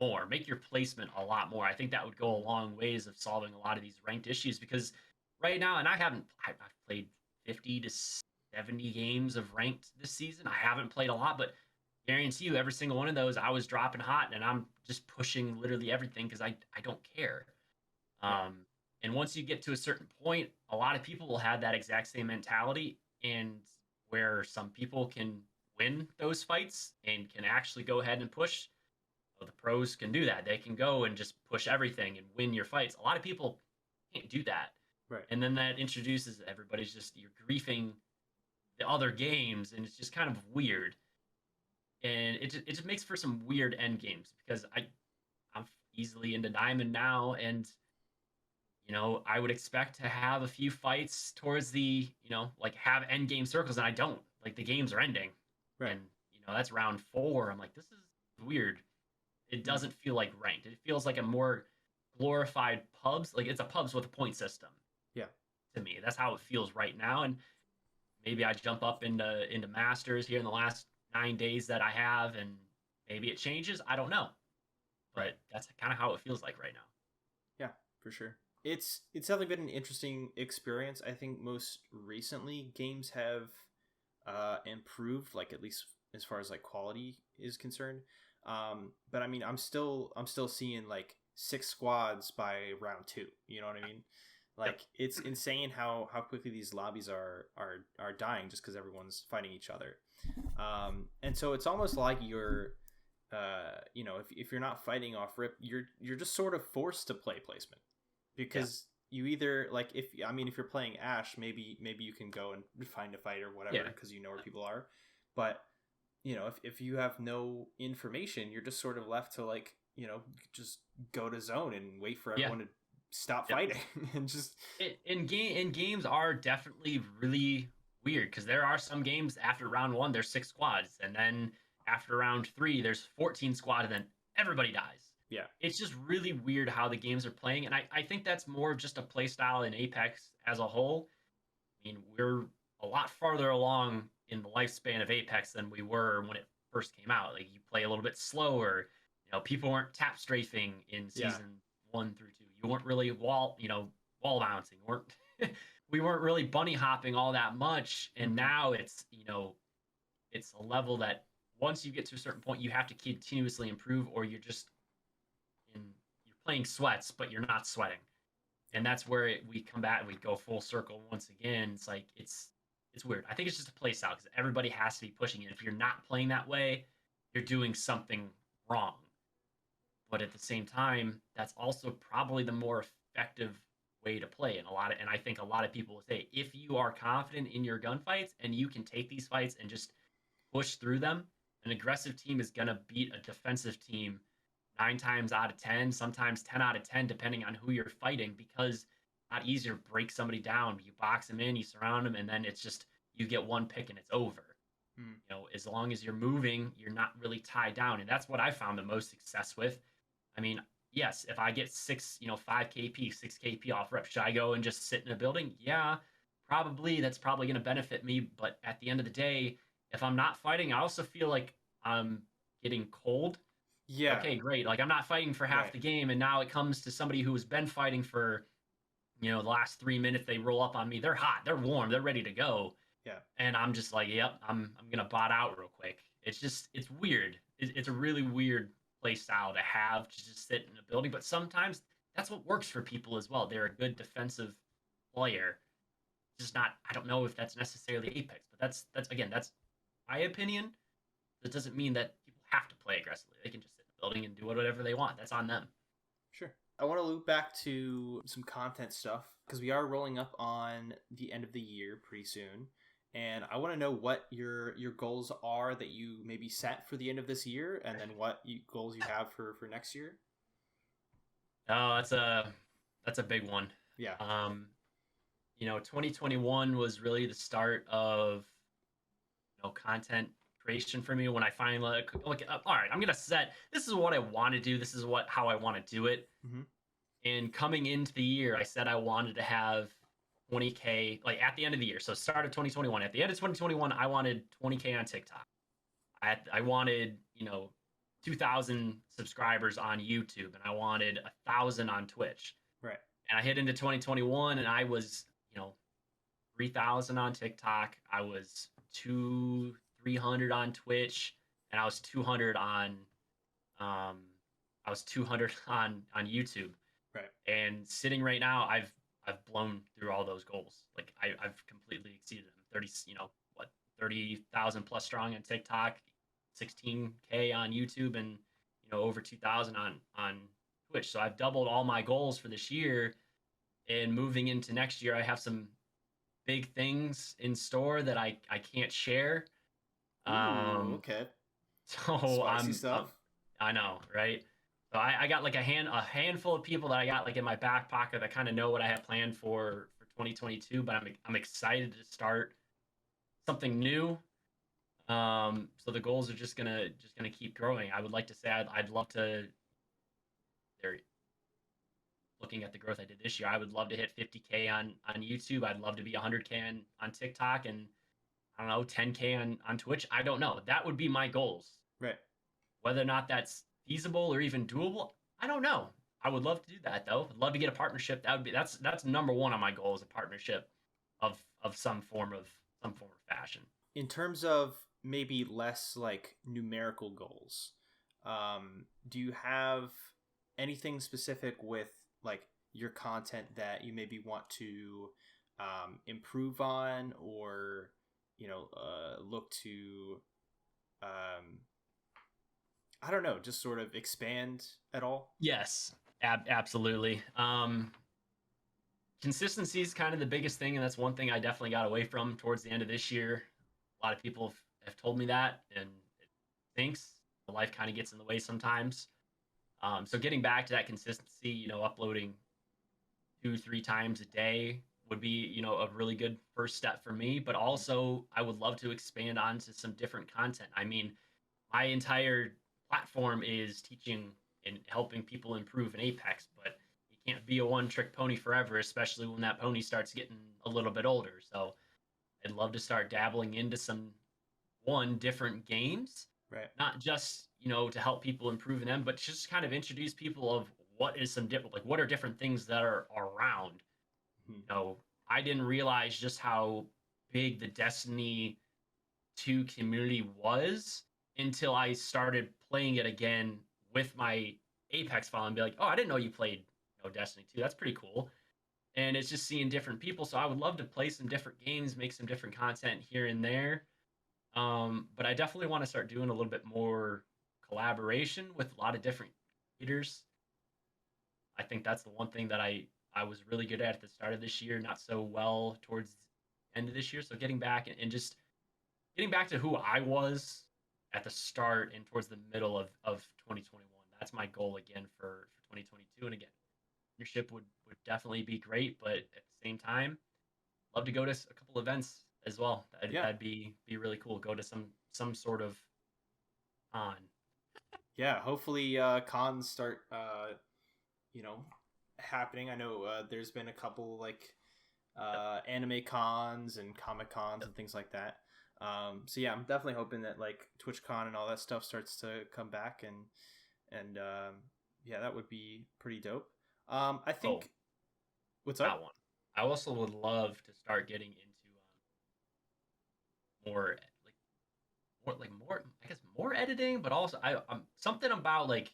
more, make your placement a lot more. I think that would go a long ways of solving a lot of these ranked issues, because right now, and I've played 50 to 70 games of ranked this season. I haven't played a lot, but guarantee you every single one of those I was dropping hot, and I'm just pushing literally everything because I don't care. And once you get to a certain point, a lot of people will have that exact same mentality, and where some people can win those fights and can actually go ahead and push. Well, the pros can do that. They can go and just push everything and win your fights. A lot of people can't do that. Right. And then that introduces everybody's just, you're griefing the other games, and it's just kind of weird. And it just makes for some weird end games, because I'm easily into diamond now, and I would expect to have a few fights towards the, like have end game circles, and I don't. Like, the games are ending. Right. And, that's round 4. I'm like, this is weird. It doesn't feel like ranked. It feels like a more glorified pubs. Like, it's a pubs with a point system. Yeah. To me, that's how it feels right now. And maybe I jump up into masters here in the last 9 days that I have, and maybe it changes. I don't know. But that's kind of how it feels like right now. Yeah, for sure. It's definitely been an interesting experience. I think most recently games have improved, like at least as far as like quality is concerned. But I mean, I'm still seeing like 6 squads by round 2. You know what I mean? Like, it's insane how quickly these lobbies are dying just because everyone's fighting each other. And so it's almost like you're, if you're not fighting off rip, you're just sort of forced to play placement, because you either like, if you're playing Ashe, maybe you can go and find a fight or whatever, because you know where people are. But if you have no information, you're just sort of left to like, just go to zone and wait for everyone to stop fighting. And just games are definitely really weird, because there are some games after round 1 there's 6 squads, and then after round 3 there's 14 squad, and then everybody dies. Yeah, it's just really weird how the games are playing, and I think that's more of just a play style in Apex as a whole. I mean, we're a lot farther along in the lifespan of Apex than we were when it first came out. Like, you play a little bit slower. People weren't tap strafing in season 1 through 2. You weren't really wall bouncing. We weren't really bunny hopping all that much. And now it's it's a level that once you get to a certain point, you have to continuously improve, or you're playing sweats, but you're not sweating. And that's where we come back and we go full circle once again. It's like, it's weird. I think it's just a play style, because everybody has to be pushing it. If you're not playing that way, you're doing something wrong. But at the same time, that's also probably the more effective way to play. And I think a lot of people will say, if you are confident in your gunfights and you can take these fights and just push through them, an aggressive team is going to beat a defensive team 9 times out of 10, sometimes 10 out of 10, depending on who you're fighting, because it's not easier to break somebody down. You box them in, you surround them, and then it's just you get one pick and it's over. As long as you're moving, you're not really tied down. And that's what I found the most success with. I mean, yes, if I get 5 KP, 6 KP off rep, should I go and just sit in a building? Yeah, probably. That's probably going to benefit me. But at the end of the day, if I'm not fighting, I also feel like I'm getting cold. Yeah. Okay, great. Like, I'm not fighting for half the game, and now it comes to somebody who has been fighting for, the last 3 minutes. They roll up on me. They're hot. They're warm. They're ready to go. Yeah. And I'm just like, yep, I'm gonna bot out real quick. It's weird. It's a really weird play style to have, to just sit in a building. But sometimes that's what works for people as well. They're a good defensive player. Just not. I don't know if that's necessarily Apex, but that's my opinion. That doesn't mean that people have to play aggressively. They can just sit in the building and do whatever they want. That's on them. Sure. I want to loop back to some content stuff because we are rolling up on the end of the year pretty soon. And I want to know what your goals are that you maybe set for the end of this year, and then what goals you have for next year. Oh, that's a big one. Yeah. 2021 was really the start of content creation for me when I finally look. All right, I'm gonna set. This is what I want to do. This is how I want to do it. Mm-hmm. And coming into the year, I said I wanted to have 20K, like at the end of the year. So start of 2021. At the end of 2021, I wanted 20K on TikTok. I wanted, 2,000 subscribers on YouTube, and I wanted 1,000 on Twitch. Right. And I hit into 2021, and I was, 3,000 on TikTok. I was 300 on Twitch, and I was 200 on YouTube. Right. And sitting right now, I've blown through all those goals. Like I've completely exceeded them. 30,000 plus strong on TikTok, 16K on YouTube, and over 2,000 on Twitch. So I've doubled all my goals for this year. And moving into next year, I have some big things in store that I can't share. Ooh, okay. So Spicy stuff. I know, right? So I got like a handful of people that I got like in my back pocket that kind of know what I have planned for 2022, but I'm excited to start something new. So the goals are just gonna keep growing. I would like to say I'd love to. Looking at the growth I did this year, I would love to hit 50K on YouTube. I'd love to be 100K on TikTok, and I don't know, 10K on Twitch. I don't know. That would be my goals. Right. Whether or not that's feasible or even doable, I don't know. I would love to do that though. I'd love to get a partnership. That's number one on my goal, is a partnership of some form of fashion. In terms of maybe less like numerical goals, do you have anything specific with like your content that you maybe want to improve on, or look to I don't know, just sort of expand at all? Yes, absolutely. Consistency is kind of the biggest thing, and that's one thing I definitely got away from towards the end of this year. A lot of people have told me that, and it stinks. Life kind of gets in the way sometimes. So getting back to that consistency, uploading 2-3 times a day would be, a really good first step for me. But also, I would love to expand onto some different content. I mean, my entire platform is teaching and helping people improve in Apex, but you can't be a one-trick pony forever, especially when that pony starts getting a little bit older. So I'd love to start dabbling into some different games. Right. Not just, to help people improve in them, but just kind of introduce people of what are different things that are around. Mm-hmm. I didn't realize just how big the Destiny 2 community was until I started playing it again with my Apex file and be like, oh, I didn't know you played Destiny 2. That's pretty cool. And it's just seeing different people. So I would love to play some different games, make some different content here and there. But I definitely want to start doing a little bit more collaboration with a lot of different creators. I think that's the one thing that I I was really good at the start of this year, not so well towards the end of this year. So getting back and just getting back to who I was at the start and towards the middle of 2021. That's my goal again for 2022. And again, leadership would definitely be great, but at the same time, love to go to a couple events as well. That'd be really cool. Go to some sort of con. Yeah, hopefully cons start you know, happening. I know there's been a couple like anime cons and comic cons and things like that. So yeah, I'm definitely hoping that like TwitchCon and all that stuff starts to come back, and yeah, that would be pretty dope. I think what's up? That one. I also would love to start getting into more more I guess more editing, but also I'm something about like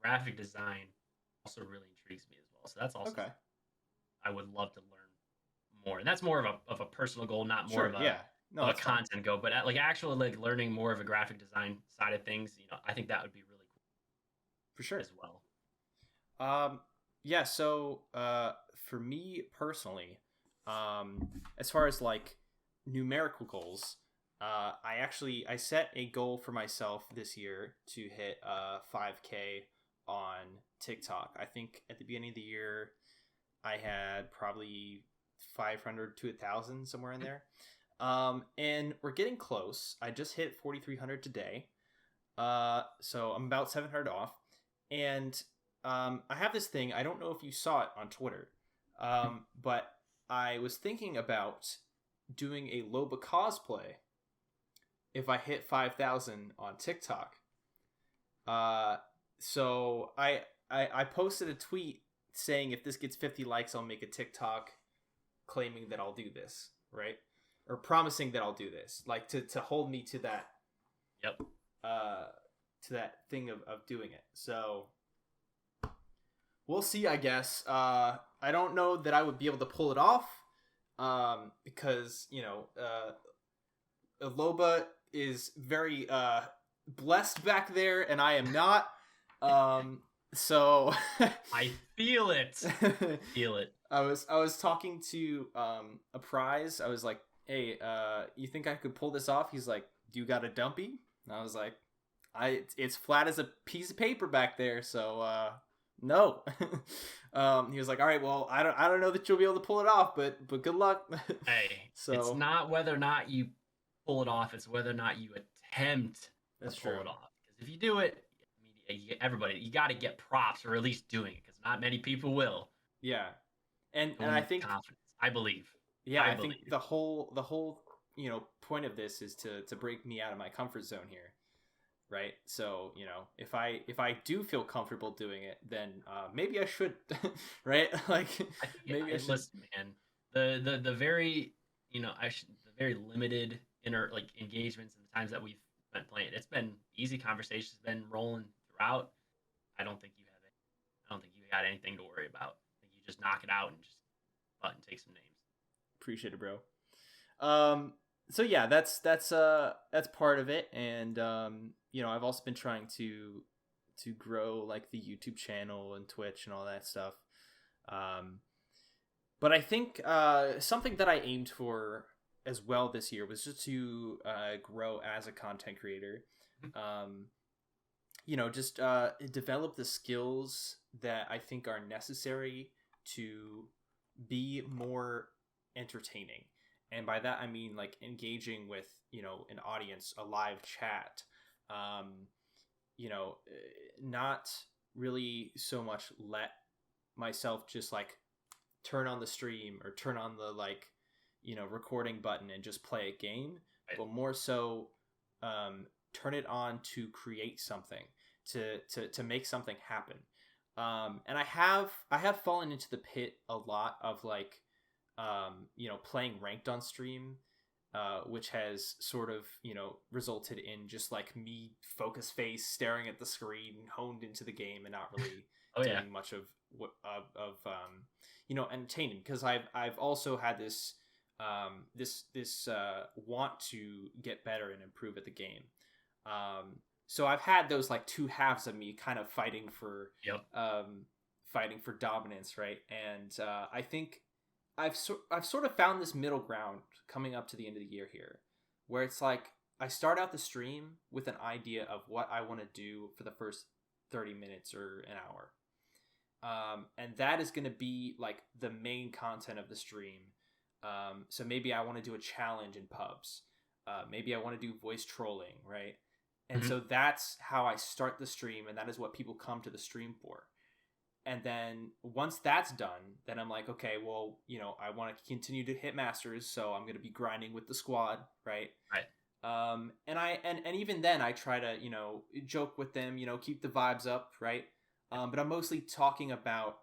graphic design also really intrigues me as well. So that's also Okay. I would love to learn more, and that's more of a personal goal, not more of a yeah. No, of a that's fine. content goal, but like actually like learning more of a graphic design side of things. I think that would be really cool For sure. as well. Yeah, so for me personally, as far as like numerical goals, I set a goal for myself this year to hit 5K on TikTok. I think at the beginning of the year I had probably 500 to 1,000, somewhere in there. And we're getting close. I just hit 4,300 today. So I'm about 700 off. And I have this thing. I don't know if you saw it on Twitter, but I was thinking about doing a Loba cosplay if I hit 5,000 on TikTok. So I posted a tweet saying if this gets 50 likes, I'll make a TikTok claiming that I'll do this, right? Or promising that I'll do this, like to hold me to that. Yep. To that thing of doing it. So we'll see, I guess. I don't know that I would be able to pull it off, because Loba is very blessed back there, and I am not. So I feel it. Feel it. I was talking to a prize. I was like, "Hey, you think I could pull this off?" He's like, "Do you got a dumpy?" And I was like, "It's flat as a piece of paper back there, so no." He was like, "All right, well, I don't know that you'll be able to pull it off, but good luck." Hey, So it's not whether or not you pull it off; it's whether or not you attempt to pull true. it off. Because if you do it, I mean, everybody, you got to get props for at least doing it. Because not many people will. Yeah, and I think confidence. I believe. Yeah, I think the whole point of this is to break me out of my comfort zone here, right? So if I do feel comfortable doing it, then maybe I should, right? Like maybe I should. Listen, man, the very the very limited engagements and the times that we've been playing, it's been easy conversations, been rolling throughout. I don't think you got anything to worry about. I think you just knock it out and just button take some names. Appreciate it, bro. So yeah, that's part of it, and I've also been trying to grow like the YouTube channel and Twitch and all that stuff. But I think something that I aimed for as well this year was just to grow as a content creator. Just develop the skills that I think are necessary to be more entertaining. And by that I mean like engaging with an audience, a live chat, not really so much let myself just like turn on the stream or turn on the recording button and just play a game, but more so turn it on to create something, to make something happen. And I have fallen into the pit a lot of playing ranked on stream, which has sort of resulted in just like me focus face staring at the screen, honed into the game, and not really doing much of entertaining, because I've also had this want to get better and improve at the game. So I've had those like two halves of me kind of fighting fighting for dominance, right? And I think I've sort of found this middle ground coming up to the end of the year here, where it's like I start out the stream with an idea of what I want to do for the first 30 minutes or an hour. And that is going to be like the main content of the stream. So maybe I want to do a challenge in pubs. Maybe I want to do voice trolling, right? And so that's how I start the stream, and that is what people come to the stream for. And then once that's done, then I'm like, okay, well, you know, I want to continue to hit masters, so I'm going to be grinding with the squad, right? Right. And even then I try to, you know, joke with them, you know, keep the vibes up, right? But I'm mostly talking about,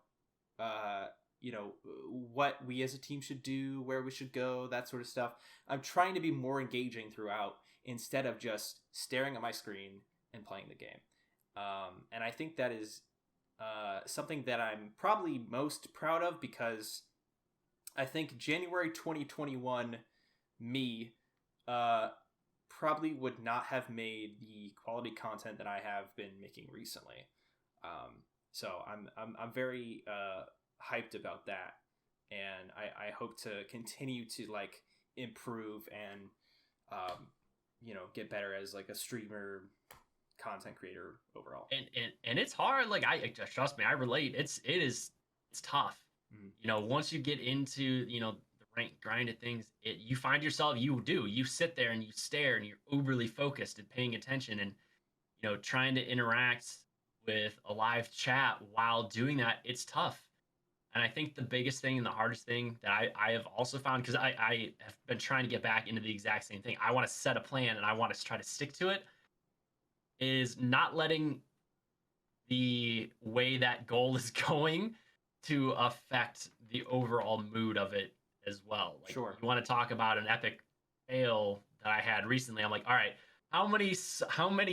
you know, what we as a team should do, where we should go, that sort of stuff. I'm trying to be more engaging throughout instead of just staring at my screen and playing the game. And I think that is something that I'm probably most proud of, because I think January 2021 me probably would not have made the quality content that I have been making recently. So I'm very hyped about that, and I hope to continue to like improve and you know, get better as like a streamer, content creator overall. And it's hard. Like, I trust me, I relate. It's tough. You know, once you get into, you know, the rank grind of things, you find yourself, you sit there and you stare and you're uberly focused and paying attention, and, you know, trying to interact with a live chat while doing that, it's tough. And I think the biggest thing and the hardest thing that I have also found, because I have been trying to get back into the exact same thing. I want to set a plan and I want to try to stick to it, is not letting the way that goal is going to affect the overall mood of it as well. Like, sure. You want to talk about an epic fail that I had recently. I'm like, all right, how many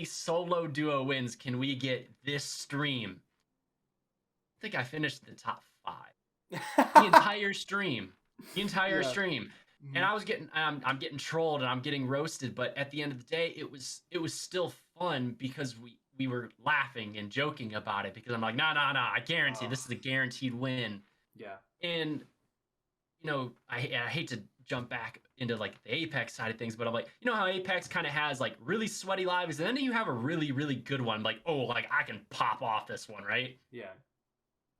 solo duo wins can we get this stream? I think I finished the top 5. The entire stream. Stream. And I was getting I'm getting trolled and I'm getting roasted, but at the end of the day, it was still fun because we were laughing and joking about it, because I'm like, no, I guarantee this is a guaranteed win. Yeah. And, you know, I hate to jump back into like the Apex side of things, but I'm like, you know how Apex kind of has like really sweaty lives, and then you have a really, really good one, like, oh, like I can pop off this one, right? Yeah.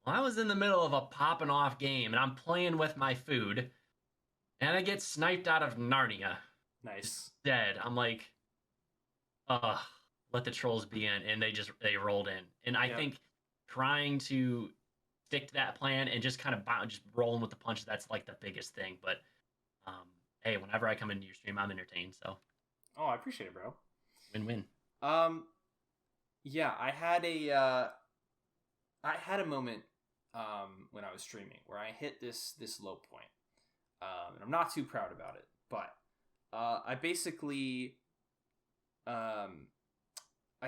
Well, I was in the middle of a popping off game, and I'm playing with my food, and I get sniped out of Narnia. Nice. Just dead. I'm like, let the trolls be in, and they rolled in. And I think trying to stick to that plan and just kind of just rolling with the punches, that's like the biggest thing. But hey, whenever I come into your stream, I'm entertained. So. Oh, I appreciate it, bro. Win-win. Yeah, I had a moment when I was streaming where I hit this low point. And I'm not too proud about it, but I basically I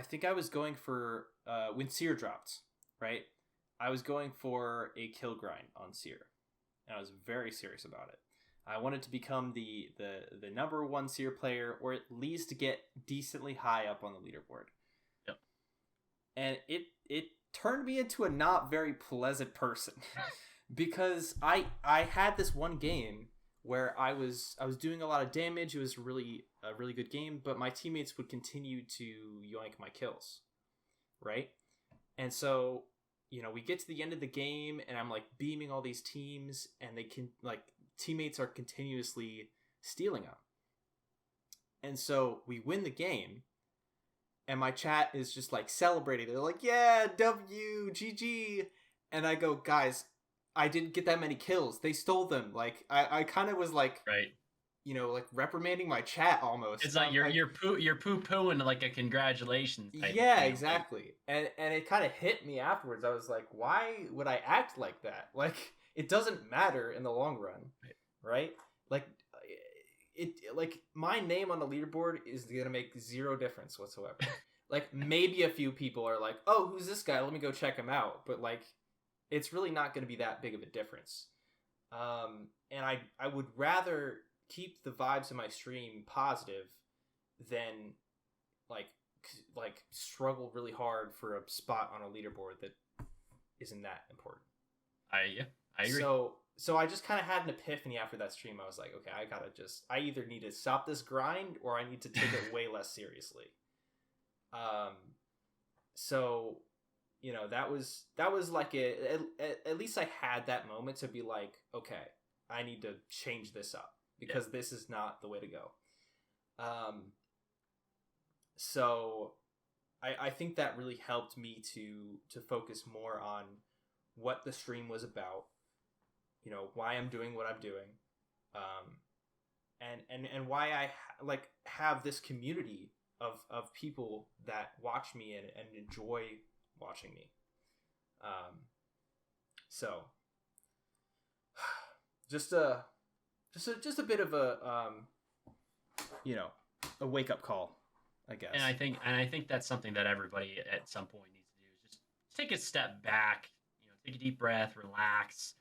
think I was going for when Seer dropped, right? I was going for a kill grind on Seer, and I was very serious about it. I wanted to become the number 1 Seer player, or at least to get decently high up on the leaderboard. Yep. And it turned me into a not very pleasant person because I had this one game where I was doing a lot of damage. It was a really good game, but my teammates would continue to yoink my kills, right? And so, you know, we get to the end of the game, and I'm like beaming all these teams, and they can like teammates are continuously stealing them. And so we win the game, and my chat is just like celebrating. They're like, "Yeah, W, GG," and I go, "Guys, I didn't get that many kills. They stole them." Like I kind of was like, right, you know, like reprimanding my chat almost. It's like you're poo-pooing like a congratulations type yeah, of thing. exactly. And it kind of hit me afterwards. I was like, why would I act like that? Like, it doesn't matter in the long run, right? Like, like my name on the leaderboard is gonna make zero difference whatsoever. Like, maybe a few people are like, oh, who's this guy? Let me go check him out. But like, it's really not going to be that big of a difference. And I would rather keep the vibes of my stream positive than like struggle really hard for a spot on a leaderboard that isn't that important. Yeah, I agree. So I just kind of had an epiphany after that stream. I was like, okay, I either need to stop this grind or I need to take it way less seriously. So, you know, that was like at least I had that moment to be like, okay, I need to change this up because this is not the way to go. So I think that really helped me to focus more on what the stream was about, you know, why I'm doing what I'm doing, and why I have this community of people that watch me and enjoy watching me. So just a bit of a you know, a wake up call, I guess. And I think that's something that everybody at some point needs to do is just take a step back, you know, take a deep breath, relax,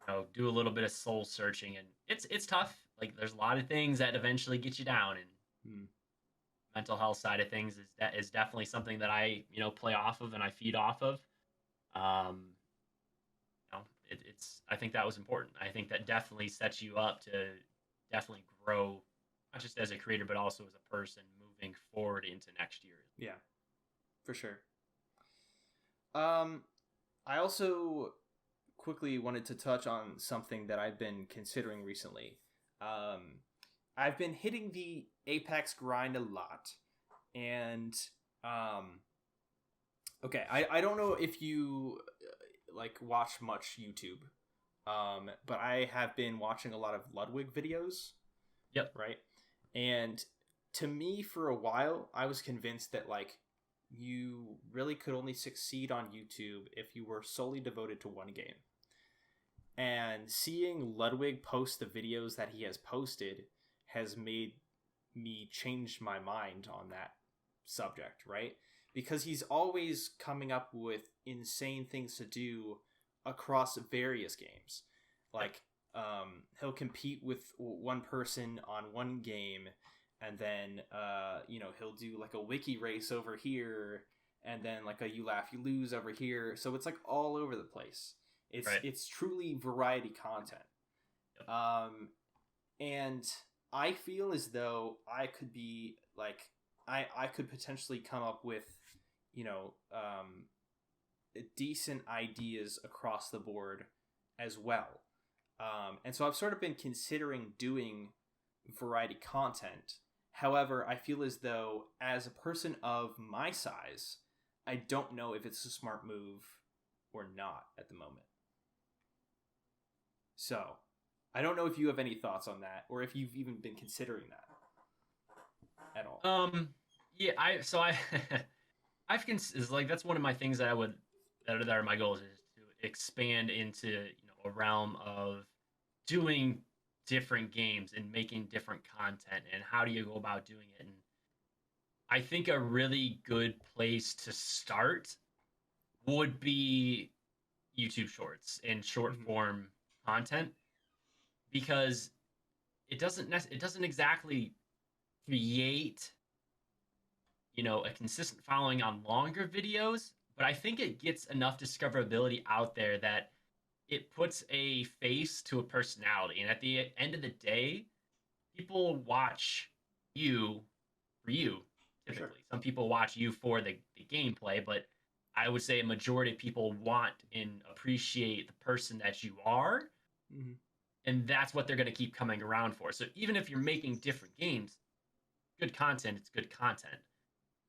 you know, do a little bit of soul searching, and it's tough. Like there's a lot of things that eventually get you down, and mental health side of things is definitely something that I, you know, play off of and I feed off of. You know, it's I think that was important. I think that definitely sets you up to definitely grow, not just as a creator, but also as a person moving forward into next year. Yeah, for sure. I also quickly wanted to touch on something that I've been considering recently. I've been hitting the Apex grind a lot, and okay, I don't know if you like watch much YouTube, but I have been watching a lot of Ludwig videos. Yep. Right. And to me, for a while, I was convinced that like you really could only succeed on YouTube if you were solely devoted to one game. And seeing Ludwig post the videos that he has posted has made me change my mind on that subject, right? Because he's always coming up with insane things to do across various games. Like, he'll compete with one person on one game, and then, you know, he'll do like a wiki race over here, and then like a you laugh, you lose over here. So it's like all over the place. It's truly variety content. Yep. And I feel as though I could be like, I could potentially come up with, you know, decent ideas across the board as well. And so I've sort of been considering doing variety content. However, I feel as though as a person of my size, I don't know if it's a smart move or not at the moment. So I don't know if you have any thoughts on that, or if you've even been considering that at all. Yeah, I've is like that's one of my things that that are my goals is to expand into, you know, a realm of doing different games and making different content, and how do you go about doing it. And I think a really good place to start would be YouTube Shorts and short form content, because it doesn't exactly create, you know, a consistent following on longer videos, but I think it gets enough discoverability out there that it puts a face to a personality. And at the end of the day, people watch you for you, typically. Sure. Some people watch you for the gameplay, but I would say a majority of people want and appreciate the person that you are. Mm-hmm. And that's what they're going to keep coming around for. So even if you're making different games, good content, it's good content.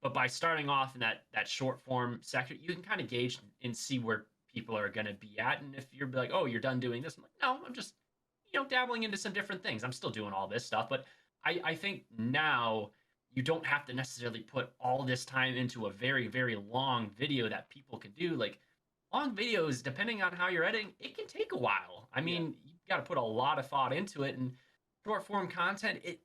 But by starting off in that short form sector, you can kind of gauge and see where people are going to be at. And if you're like, oh, you're done doing this, I'm like, no, I'm just, you know, dabbling into some different things. I'm still doing all this stuff. But I think now you don't have to necessarily put all this time into a very, very long video that people can do. Like, long videos, depending on how you're editing, it can take a while. I mean, you've got to put a lot of thought into it. And short form content, it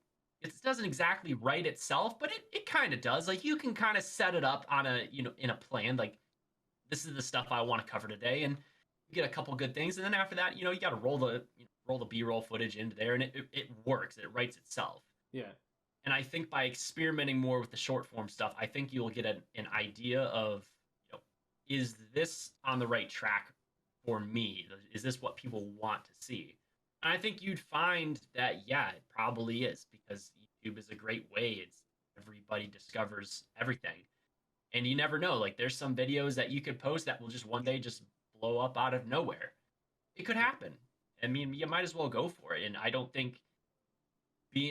doesn't exactly write itself, but it kind of does. Like, you can kind of set it up on a, you know, in a plan, like, this is the stuff I want to cover today, and you get a couple good things, and then after that, you know, you got to roll the B-roll footage into there, and it works. It writes itself. Yeah. And I think by experimenting more with the short form stuff, I think you'll get an idea of, you know, is this on the right track for me? Is this what people want to see? And I think you'd find that, yeah, it probably is, because YouTube is a great way. It's everybody discovers everything. And you never know. Like, there's some videos that you could post that will just one day just blow up out of nowhere. It could happen. I mean, you might as well go for it. And I don't think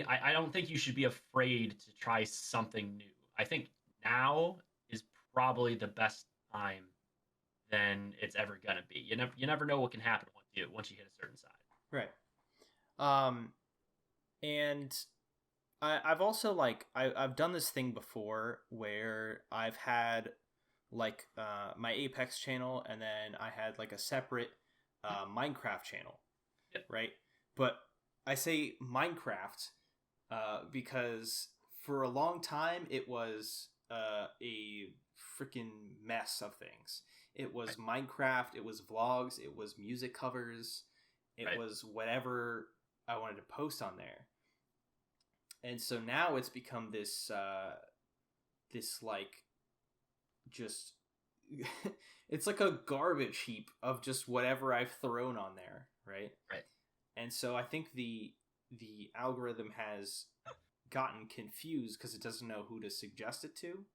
I don't think you should be afraid to try something new. I think now is probably the best time than it's ever gonna be. You never know what can happen once you hit a certain size. Right. And I've also like I've done this thing before where I've had like my Apex channel, and then I had like a separate Minecraft channel. Yep. Right. But I say Minecraft because for a long time it was a freaking mess of things. It was Minecraft, it was vlogs, it was music covers, it was whatever I wanted to post on there. And so now it's become this this like just it's like a garbage heap of just whatever I've thrown on there, right? Right. And so I think the algorithm has gotten confused because it doesn't know who to suggest it to.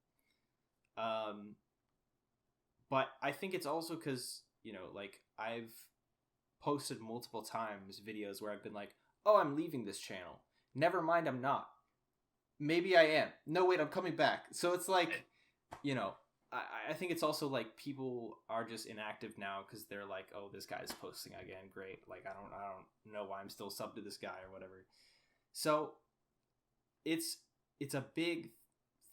But I think it's also because, you know, like I've posted multiple times videos where I've been like, oh, I'm leaving this channel. Never mind, I'm not. Maybe I am. No, wait, I'm coming back. So it's like, you know, I think it's also like people are just inactive now because they're like, oh, this guy's posting again. Great. Like, I don't know why I'm still subbed to this guy or whatever. So it's a big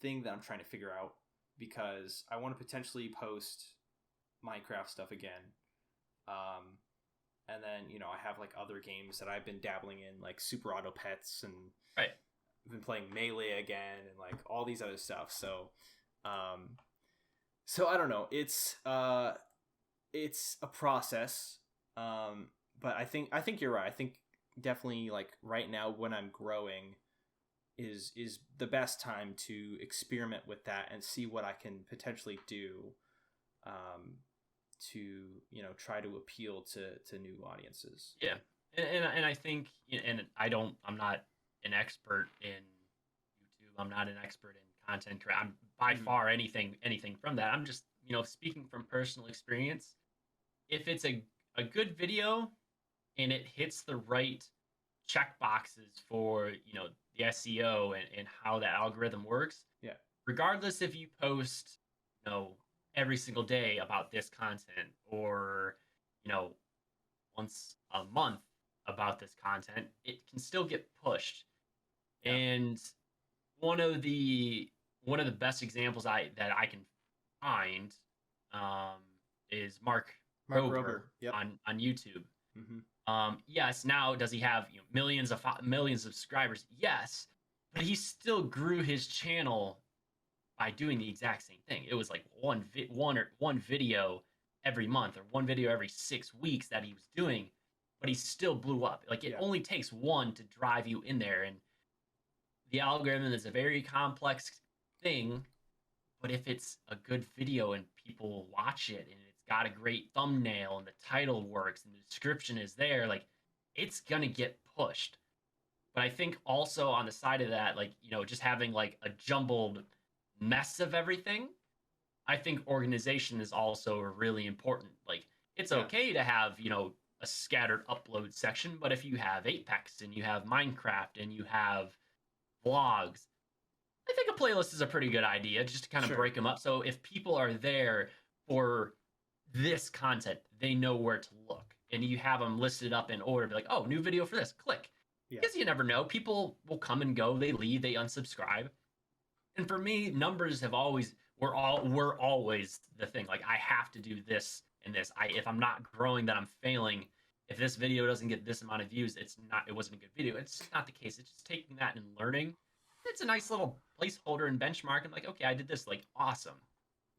thing that I'm trying to figure out because I want to potentially post Minecraft stuff again. And then, you know, I have like other games that I've been dabbling in, like Super Auto Pets, and I've been playing Melee again, and like all these other stuff. So, so I don't know. It's a process. But I think you're right. I think definitely like right now when I'm growing is the best time to experiment with that and see what I can potentially do. To, you know, try to appeal to new audiences. Yeah, and I think, and I'm not an expert in YouTube. I'm not an expert in content creation. I'm by far anything from that. I'm just, you know, speaking from personal experience. If it's a good video and it hits the right check boxes for, you know, the SEO and how the algorithm works. Yeah. Regardless if you post, you know, every single day about this content, or, you know, once a month about this content, it can still get pushed. Yeah. And one of the best examples that I can find is Mark Rober. Yep. on YouTube. Yes, now does he have, you know, millions of subscribers? Yes, but he still grew his channel by doing the exact same thing. It was like one video every month, or one video every 6 weeks that he was doing, but he still blew up. Like, it only takes one to drive you in there. And the algorithm is a very complex thing, but if it's a good video and people watch it and it's got a great thumbnail and the title works and the description is there, like, it's gonna get pushed. But I think also on the side of that, like, you know, just having like a jumbled mess of everything, I think organization is also really important. Like, it's okay to have, you know, a scattered upload section, but if you have Apex and you have Minecraft and you have vlogs, I think a playlist is a pretty good idea, just to kind of break them up. So if people are there for this content, they know where to look, and you have them listed up in order. Be like, oh, new video for this, click. Because you never know, people will come and go, they leave, they unsubscribe. And for me, numbers have always were always the thing. Like, I have to do this and this. If I'm not growing, then I'm failing. If this video doesn't get this amount of views, it wasn't a good video. It's not the case. It's just taking that and learning. It's a nice little placeholder and benchmark. And like, okay, I did this, like, awesome.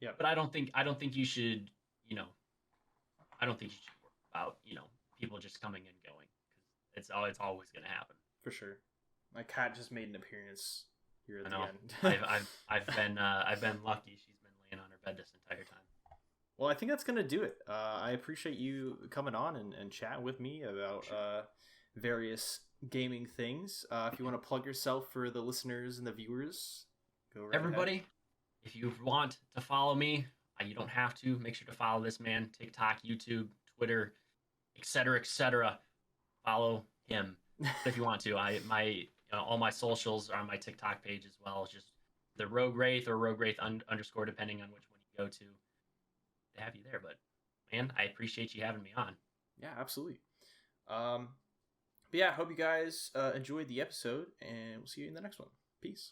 Yeah. But I don't think you should, you know, worry about, you know, people just coming and going, because it's always going to happen. For sure. My cat just made an appearance here at the end. I've been lucky. She's been laying on her bed this entire time. Well, I think that's going to do it. I appreciate you coming on and chatting with me about various gaming things. If you want to plug yourself for the listeners and the viewers, go right Everybody, ahead. if you want to follow me, you don't have to. Make sure to follow this man. TikTok, YouTube, Twitter, etc., etc. Follow him if you want to. All my socials are on my TikTok page as well. It's just the RogueWraith or RogueWraith _ depending on which one you go to. To have you there, but man, I appreciate you having me on. Yeah, absolutely. But yeah, I hope you guys enjoyed the episode, and we'll see you in the next one. Peace.